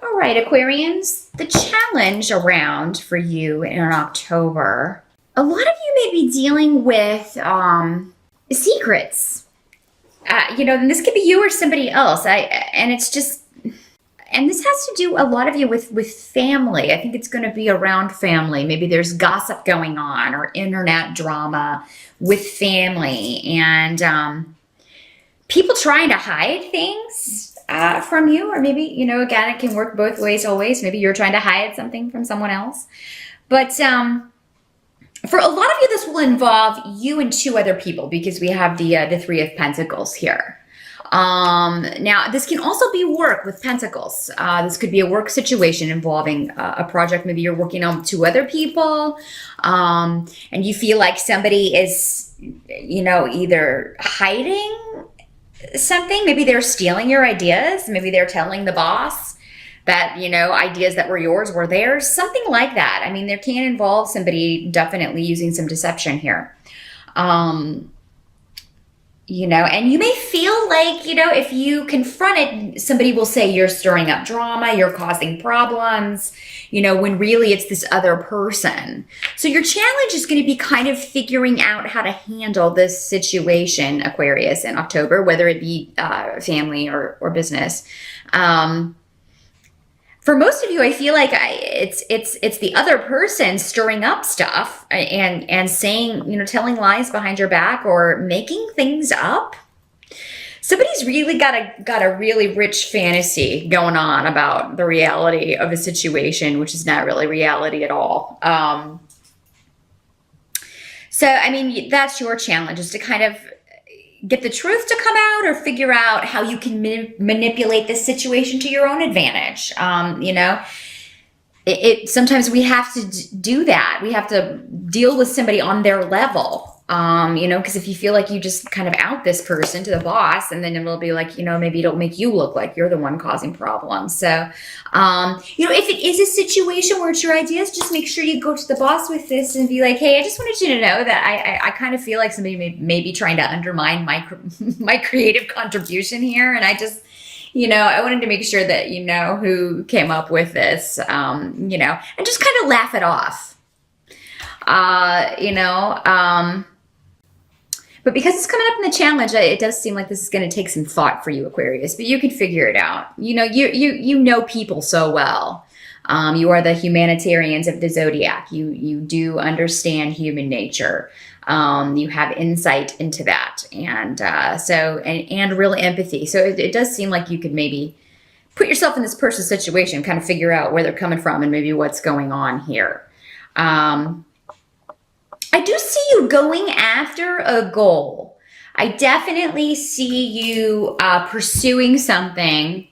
All right, Aquarians, the challenge around for you in October, a lot of you may be dealing with secrets. And this could be you or somebody else. And it's just, and this has to do a lot of you with family. I think it's going to be around family. Maybe there's gossip going on or internet drama with family, and people trying to hide things from you, or maybe, again, it can work both ways always. Maybe you're trying to hide something from someone else. But for a lot of you, this will involve you and two other people, because we have the Three of Pentacles here. Now, this can also be work with Pentacles. This could be a work situation involving a project. Maybe you're working on two other people, and you feel like somebody is, either hiding something. Maybe they're stealing your ideas. Maybe they're telling the boss that, ideas that were yours were theirs. Something like that. I mean, there can involve somebody definitely using some deception here. And you may feel like, if you confront it, somebody will say you're stirring up drama, you're causing problems, when really it's this other person. So your challenge is going to be kind of figuring out how to handle this situation, Aquarius, in October, whether it be family or business. For most of you, I feel like it's the other person stirring up stuff and saying, telling lies behind your back or making things up. Somebody's really got a really rich fantasy going on about the reality of a situation, which is not really reality at all. So, I mean, that's your challenge, is to kind of get the truth to come out, or figure out how you can manipulate this situation to your own advantage. Sometimes we have to do that. We have to deal with somebody on their level. Because if you feel like you just kind of out this person to the boss, and then it'll be like, maybe it'll make you look like you're the one causing problems. So, if it is a situation where it's your ideas, just make sure you go to the boss with this and be like, hey, I just wanted you to know that I kind of feel like somebody may be trying to undermine my creative contribution here. And I just, I wanted to make sure that you know who came up with this, and just kind of laugh it off. But because it's coming up in the challenge, it does seem like this is going to take some thought for you, Aquarius, but you can figure it out. You know people so well. You are the humanitarians of the zodiac. You do understand human nature. You have insight into that, and real empathy. So it does seem like you could maybe put yourself in this person's situation, kind of figure out where they're coming from and maybe what's going on here. I do see you going after a goal. I definitely see you pursuing something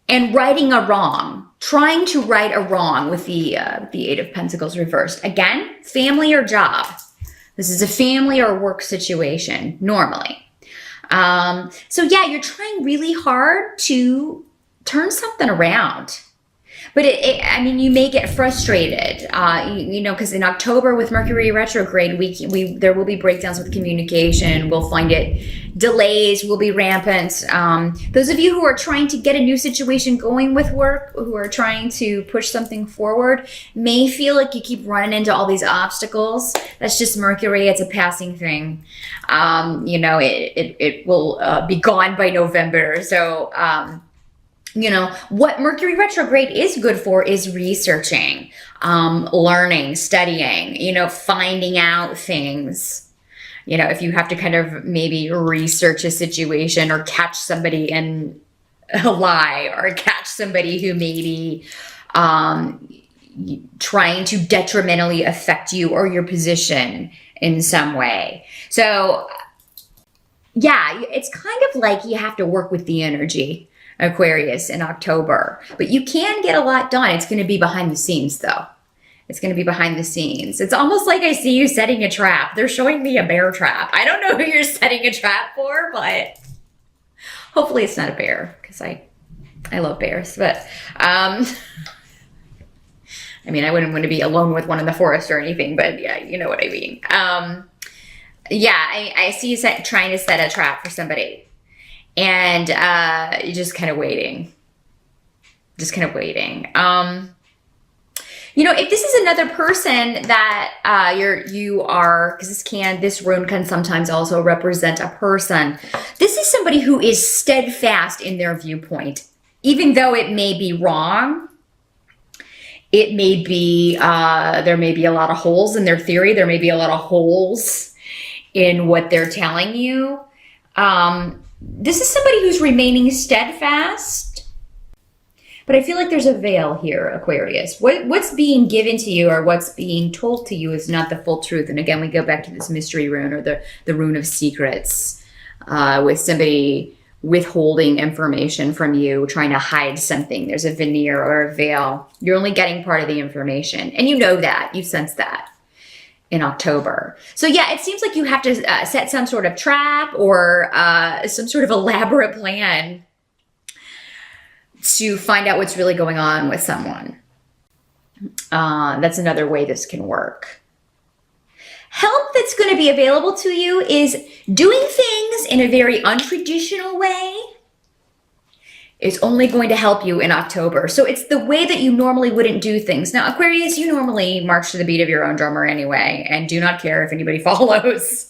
and righting a wrong, trying to right a wrong with the Eight of Pentacles reversed. Again, family or job. This is a family or work situation, normally. So yeah, you're trying really hard to turn something around. But you may get frustrated, because in October with Mercury retrograde, there will be breakdowns with communication. We'll find it, delays will be rampant. Those of you who are trying to get a new situation going with work, who are trying to push something forward, may feel like you keep running into all these obstacles. That's just Mercury. It's a passing thing. It will be gone by November. So, what Mercury retrograde is good for is researching, learning, studying, finding out things. If you have to kind of maybe research a situation or catch somebody in a lie, or catch somebody who may be trying to detrimentally affect you or your position in some way. So, yeah, it's kind of like you have to work with the energy, Aquarius, in October. But you can get a lot done. It's going to be behind the scenes, though. It's going to be behind the scenes. It's almost like I see you setting a trap. They're showing me a bear trap. I don't know who you're setting a trap for, but hopefully it's not a bear, because I love bears. But, I wouldn't want to be alone with one in the forest or anything, but yeah, you know what I mean. I see you trying to set a trap for somebody. And you're just kind of waiting. Just kind of waiting. If this is another person that you are, because this rune can sometimes also represent a person. This is somebody who is steadfast in their viewpoint, even though it may be wrong. It may be there may be a lot of holes in their theory. There may be a lot of holes in what they're telling you. This is somebody who's remaining steadfast. But I feel like there's a veil here, Aquarius. What's being given to you or what's being told to you is not the full truth. And again, we go back to this mystery rune or the rune of secrets, with somebody withholding information from you, trying to hide something. There's a veneer or a veil. You're only getting part of the information. And you know that. You sense that in October. So yeah, it seems like you have to set some sort of trap or some sort of elaborate plan to find out what's really going on with someone. That's another way this can work. Help that's going to be available to you is doing things in a very untraditional way is only going to help you in October. So it's the way that you normally wouldn't do things. Now, Aquarius, you normally march to the beat of your own drummer anyway, and do not care if anybody follows.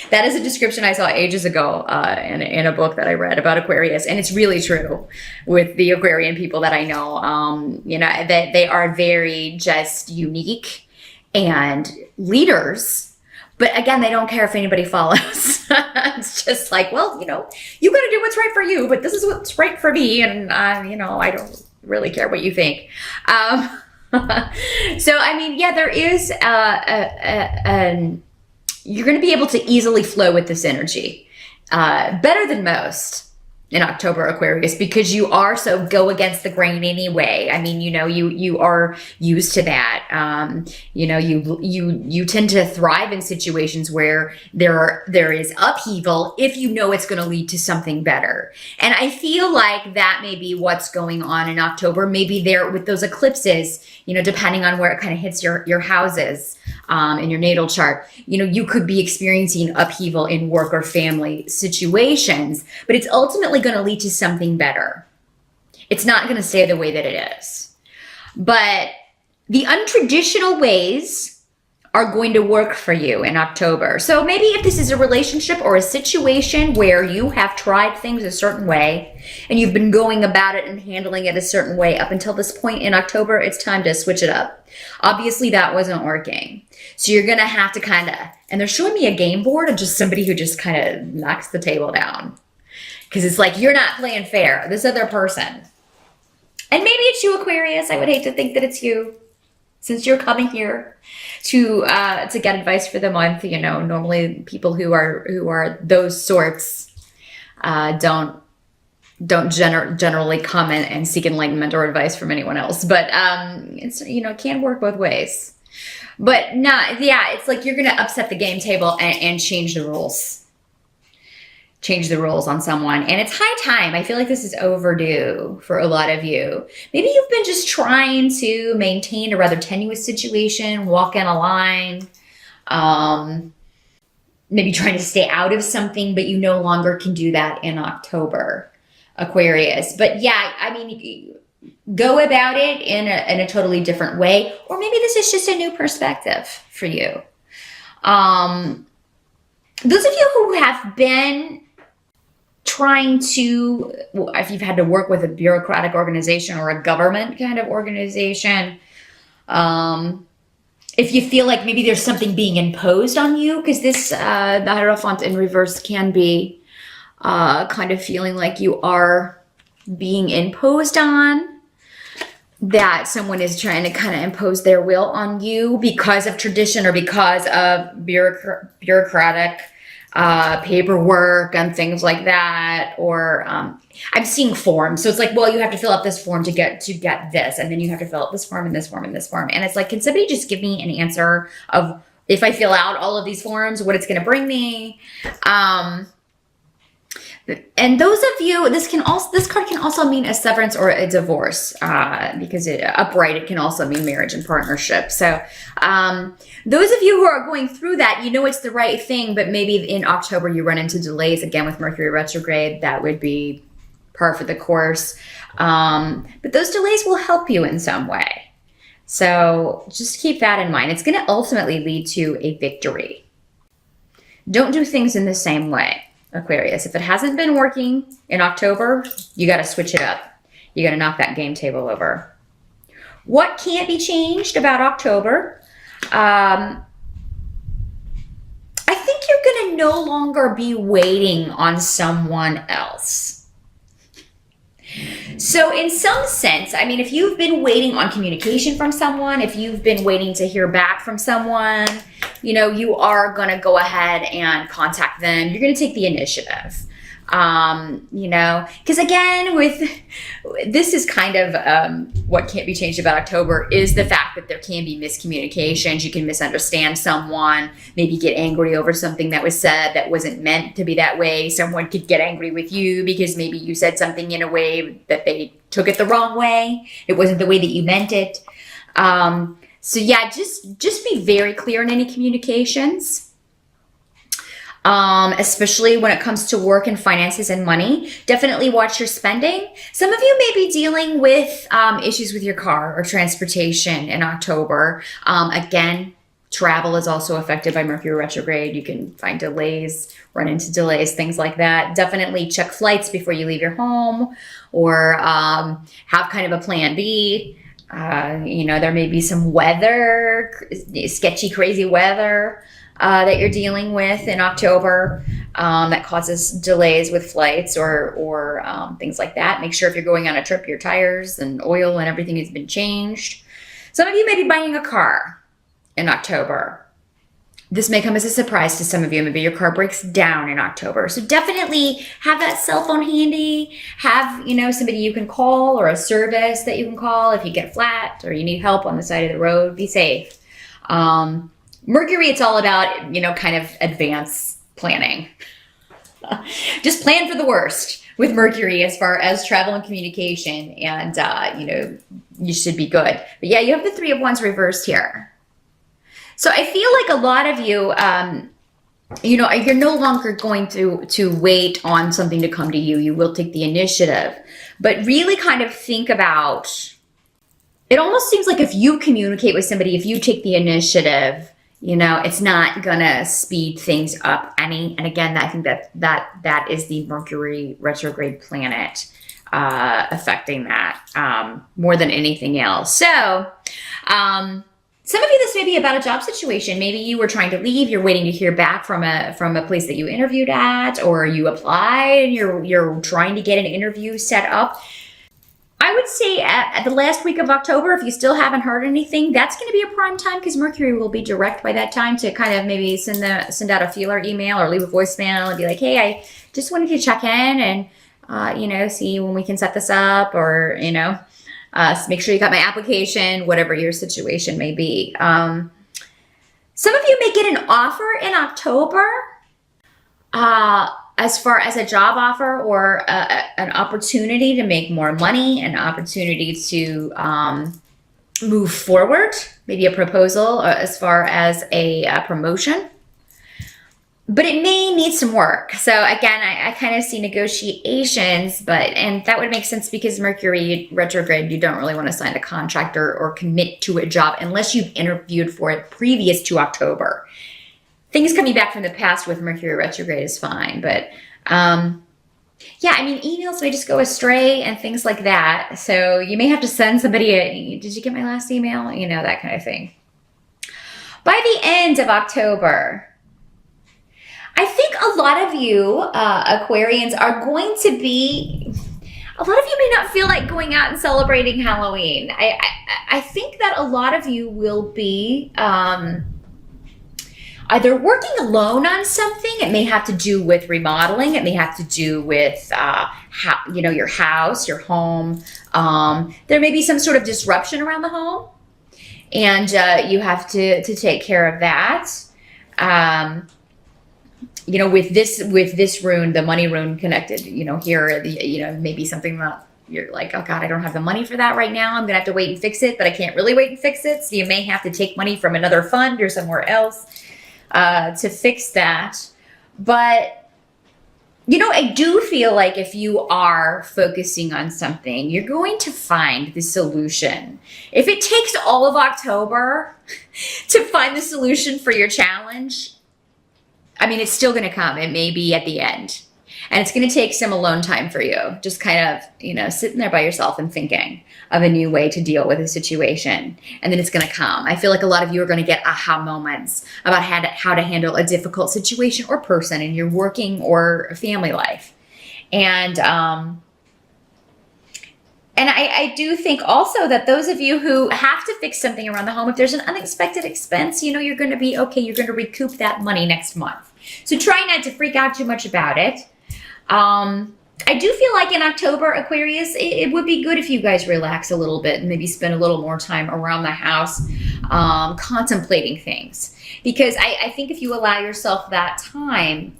That is a description I saw ages ago in a book that I read about Aquarius, and it's really true with the Aquarian people that I know. That they are very just unique and leaders, but again, they don't care if anybody follows. It's just like, well, you got to do what's right for you, but this is what's right for me, and I don't really care what you think. So I mean, yeah, there is you're going to be able to easily flow with this energy, better than most in October, Aquarius, because you are so go against the grain anyway. I mean, you are used to that. You tend to thrive in situations where there is upheaval if you know it's going to lead to something better. And I feel like that may be what's going on in October. Maybe there with those eclipses, depending on where it kind of hits your houses in your natal chart, you could be experiencing upheaval in work or family situations, but it's ultimately going to lead to something better. It's not going to stay the way that it is. But the untraditional ways are going to work for you in October. So maybe if this is a relationship or a situation where you have tried things a certain way and you've been going about it and handling it a certain way up until this point in October, it's time to switch it up. Obviously that wasn't working. So you're going to have to and they're showing me a game board of just somebody who just kind of knocks the table down. Because it's like, you're not playing fair, this other person. And maybe it's you, Aquarius. I would hate to think that it's you, since you're coming here to get advice for the month. Normally people who are those sorts don't generally come and seek enlightenment or advice from anyone else. But it can work both ways. But it's like you're gonna upset the game table and change the rules. Change the rules on someone. And it's high time. I feel like this is overdue for a lot of you. Maybe you've been just trying to maintain a rather tenuous situation, walk in a line, maybe trying to stay out of something, but you no longer can do that in October, Aquarius. But yeah, I mean, go about it in a totally different way. Or maybe this is just a new perspective for you. Those of you who have been trying to, if you've had to work with a bureaucratic organization or a government kind of organization, if you feel like maybe there's something being imposed on you, because this, the Hierophant in reverse can be kind of feeling like you are being imposed on, that someone is trying to kind of impose their will on you because of tradition or because of bureaucratic paperwork and things like that. Or I'm seeing forms. So it's like, well, you have to fill out this form to get this. And then you have to fill out this form and this form and this form. And it's like, can somebody just give me an answer of, if I fill out all of these forms, what it's going to bring me? And those of you, this card can also mean a severance or a divorce, because upright, it can also mean marriage and partnership. So those of you who are going through that, it's the right thing, but maybe in October you run into delays again with Mercury retrograde. That would be par for the course. But those delays will help you in some way. So just keep that in mind. It's going to ultimately lead to a victory. Don't do things in the same way, Aquarius. If it hasn't been working in October, you got to switch it up. You got to knock that game table over. What can't be changed about October? I think you're going to no longer be waiting on someone else. So in some sense, I mean, if you've been waiting on communication from someone, if you've been waiting to hear back from someone, you know, you are going to go ahead and contact them. You're going to take the initiative. You know, because again, this is kind of what can't be changed about October is the fact that there can be miscommunications. You can misunderstand someone, maybe get angry over something that was said that wasn't meant to be that way. Someone could get angry with you because maybe you said something in a way that they took it the wrong way. It wasn't the way that you meant it. So yeah, just be very clear in any communications. Especially when it comes to work and finances and money. Definitely watch your spending. Some of you may be dealing with issues with your car or transportation in October. Again, travel is also affected by Mercury retrograde. You can find delays, run into delays, things like that. Definitely check flights before you leave your home, or have kind of a plan B. You know, there may be some weather, sketchy, crazy weather that you're dealing with in October that causes delays with flights or things like that. Make sure if you're going on a trip, your tires and oil and everything has been changed. Some of you may be buying a car in October. This may come as a surprise to some of you. Maybe your car breaks down in October. So definitely have that cell phone handy. Have, you know, somebody you can call or a service that you can call if you get flat or you need help on the side of the road. Be safe. Mercury, it's all about, you know, kind of advanced planning. Just plan for the worst with Mercury as far as travel and communication, and, you know, you should be good. But yeah, you have the Three of Wands reversed here. So I feel like a lot of you, you know, you're no longer going to wait on something to come to you. You will take the initiative, but really kind of think about, it almost seems like if you communicate with somebody, if you take the initiative, you know, it's not gonna speed things up any. And again, I think that is the Mercury retrograde planet affecting that more than anything else. So some of you, this may be about a job situation. Maybe you were trying to leave. You're waiting to hear back from a place that you interviewed at, or you applied and you're trying to get an interview set up. I would say at the last week of October, if you still haven't heard anything, that's going to be a prime time because Mercury will be direct by that time to kind of maybe send out a feeler email or leave a voicemail and be like, hey, I just wanted to check in and, you know, see when we can set this up, or, you know, make sure you got my application, whatever your situation may be. Some of you may get an offer in October. As far as a job offer or an opportunity to make more money, an opportunity to move forward, maybe a proposal as far as a promotion. But it may need some work. So again, I kind of see negotiations, and that would make sense because Mercury retrograde, you don't really want to sign a contract or commit to a job unless you've interviewed for it previous to October. Things coming back from the past with Mercury retrograde is fine, but yeah, I mean, emails may just go astray and things like that. So you may have to send somebody did you get my last email? You know, that kind of thing. By the end of October, I think a lot of you Aquarians are going to be, a lot of you may not feel like going out and celebrating Halloween. I think that a lot of you will be either working alone on something. It may have to do with remodeling. It may have to do with, you know, your house, your home. There may be some sort of disruption around the home, and you have to take care of that. You know, with this rune, the money rune connected, you know, here, you know, maybe something that you're like, oh God, I don't have the money for that right now. I'm going to have to wait and fix it, but I can't really wait and fix it. So you may have to take money from another fund or somewhere else to fix that. But I do feel like if you are focusing on something, you're going to find the solution. If it takes all of October to find the solution for your challenge, I mean, it's still going to come. It may be at the end. And it's going to take some alone time for you. Just kind of, sitting there by yourself and thinking of a new way to deal with a situation. And then it's going to come. I feel like a lot of you are going to get aha moments about how to handle a difficult situation or person in your working or family life. And I do think also that those of you who have to fix something around the home, if there's an unexpected expense, you're going to be okay. You're going to recoup that money next month. So try not to freak out too much about it. I do feel like in October, Aquarius, it would be good if you guys relax a little bit and maybe spend a little more time around the house contemplating things. Because I think if you allow yourself that time,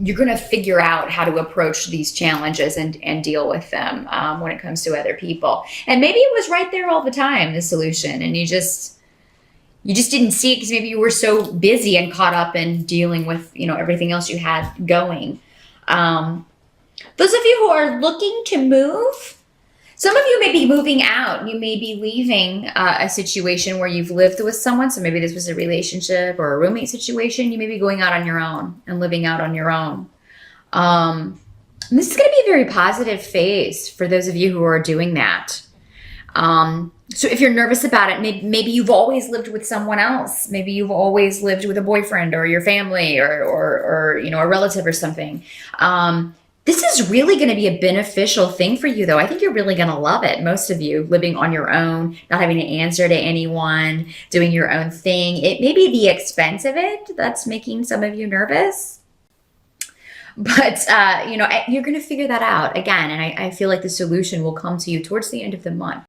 you're going to figure out how to approach these challenges and deal with them when it comes to other people. And maybe it was right there all the time, the solution, and you just didn't see it because maybe you were so busy and caught up in dealing with everything else you had going. Those of you who are looking to move, some of you may be moving out. You may be leaving a situation where you've lived with someone. So maybe this was a relationship or a roommate situation. You may be going out on your own and living out on your own. And this is going to be a very positive phase for those of you who are doing that. So if you're nervous about it, maybe you've always lived with someone else. Maybe you've always lived with a boyfriend or your family or a relative or something. This is really going to be a beneficial thing for you, though. I think you're really going to love it. Most of you living on your own, not having to answer to anyone, doing your own thing. It may be the expense of it that's making some of you nervous. But, you're going to figure that out again. And I feel like the solution will come to you towards the end of the month.